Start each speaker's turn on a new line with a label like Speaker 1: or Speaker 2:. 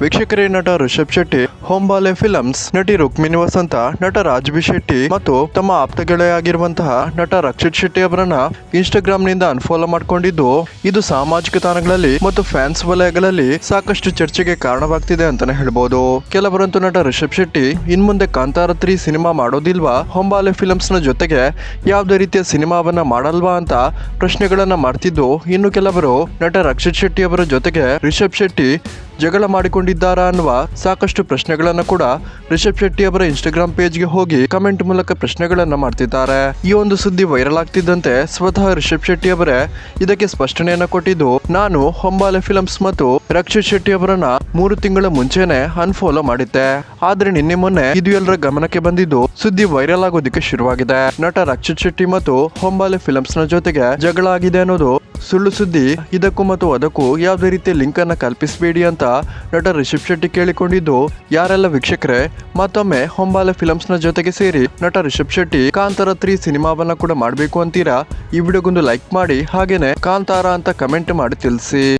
Speaker 1: ವೀಕ್ಷಕರೇ, ನಟ ರಿಷಬ್ ಶೆಟ್ಟಿ ಹೊಂಬಾಲೆ ಫಿಲಮ್ಸ್ ನಟಿ ರುಕ್ಮಿಣಿ ವಸಂತ, ನಟ ರಾಜ್ಬಿ ಶೆಟ್ಟಿ ಮತ್ತು ತಮ್ಮ ಆಪ್ತ ಗೆಳೆಯಾಗಿರುವಂತಹ ನಟ ರಕ್ಷಿತ್ ಶೆಟ್ಟಿ ಅವರನ್ನ ಇನ್ಸ್ಟಾಗ್ರಾಮ್ ನಿಂದ ಅನ್ಫಾಲೋ ಮಾಡಿಕೊಂಡಿದ್ದು, ಇದು ಸಾಮಾಜಿಕ ತಾಣಗಳಲ್ಲಿ ಮತ್ತು ಫ್ಯಾನ್ಸ್ ವಲಯಗಳಲ್ಲಿ ಸಾಕಷ್ಟು ಚರ್ಚೆಗೆ ಕಾರಣವಾಗ್ತಿದೆ ಅಂತಾನೆ ಹೇಳ್ಬೋದು. ಕೆಲವರಂತೂ ನಟ ರಿಷಬ್ ಶೆಟ್ಟಿ ಇನ್ಮುಂದೆ ಕಾಂತಾರ 3 ಸಿನಿಮಾ ಮಾಡೋದಿಲ್ವಾ, ಹೊಂಬಾಲೆ ಫಿಲಮ್ಸ್ ನ ಜೊತೆಗೆ ಯಾವುದೇ ರೀತಿಯ ಸಿನಿಮಾವನ್ನ ಮಾಡಲ್ವಾ ಅಂತ ಪ್ರಶ್ನೆಗಳನ್ನ ಮಾಡ್ತಿದ್ದು, ಇನ್ನು ಕೆಲವರು ನಟ ರಕ್ಷಿತ್ ಶೆಟ್ಟಿ ಅವರ ಜೊತೆಗೆ ರಿಷಬ್ ಶೆಟ್ಟಿ ಜಗಳ ಮಾಡಿಕೊಂಡಿದ್ದಾರಾ ಅನ್ನುವ ಸಾಕಷ್ಟು ಪ್ರಶ್ನೆಗಳನ್ನ ಕೂಡ ರಿಷಬ್ ಶೆಟ್ಟಿ ಅವರ ಇನ್ಸ್ಟಾಗ್ರಾಮ್ ಪೇಜ್ಗೆ ಹೋಗಿ ಕಮೆಂಟ್ ಮೂಲಕ ಪ್ರಶ್ನೆಗಳನ್ನ ಮಾಡ್ತಿದ್ದಾರೆ. ಈ ಒಂದು ಸುದ್ದಿ ವೈರಲ್ ಆಗ್ತಿದ್ದಂತೆ ಸ್ವತಃ ರಿಷಬ್ ಶೆಟ್ಟಿ ಅವರೇ ಇದಕ್ಕೆ ಸ್ಪಷ್ಟನೆಯನ್ನ ಕೊಟ್ಟಿದ್ದು, ನಾನು ಹೊಂಬಾಲೆ ಫಿಲಮ್ಸ್ ಮತ್ತು ರಕ್ಷಿತ್ ಶೆಟ್ಟಿ ಅವರನ್ನ 3 ತಿಂಗಳ ಮುಂಚೆನೆ ಅನ್ಫಾಲೋ ಮಾಡಿದ್ದೆ. ಆದ್ರೆ ನಿನ್ನೆ ಮೊನ್ನೆ ಇದು ಎಲ್ಲರ ಗಮನಕ್ಕೆ ಬಂದಿದ್ದು ಸುದ್ದಿ ವೈರಲ್ ಆಗೋದಕ್ಕೆ ಶುರುವಾಗಿದೆ. ನಟ ರಕ್ಷಿತ್ ಶೆಟ್ಟಿ ಮತ್ತು ಹೊಂಬಾಲೆ ಫಿಲಮ್ಸ್ ನ ಜೊತೆಗೆ ಜಗಳ ಆಗಿದೆ ಅನ್ನೋದು ಸುಳ್ಳು ಸುದ್ದಿ. ಇದಕ್ಕೂ ಮತ್ತು ಅದಕ್ಕೂ ಯಾವುದೇ ರೀತಿಯ ಲಿಂಕ್ ಅನ್ನ ಕಲ್ಪಿಸಬೇಡಿ ಅಂತ ನಟ ರಿಷಬ್ ಶೆಟ್ಟಿ ಕೇಳಿಕೊಂಡಿದ್ದು, ಯಾರೆಲ್ಲ ವೀಕ್ಷಕರೇ ಮತ್ತೊಮ್ಮೆ ಹೊಂಬಾಲೆ ಫಿಲಮ್ಸ್ ನ ಜೊತೆಗೆ ಸೇರಿ ನಟ ರಿಷಬ್ ಶೆಟ್ಟಿ ಕಾಂತಾರ 3 ಸಿನಿಮಾವನ್ನ ಕೂಡ ಮಾಡಬೇಕು ಅಂತೀರಾ? ಈ ವಿಡಿಯೋಗೊಂದು ಲೈಕ್ ಮಾಡಿ, ಹಾಗೇನೆ ಕಾಂತಾರ ಅಂತ ಕಮೆಂಟ್ ಮಾಡಿ ತಿಳಿಸಿ.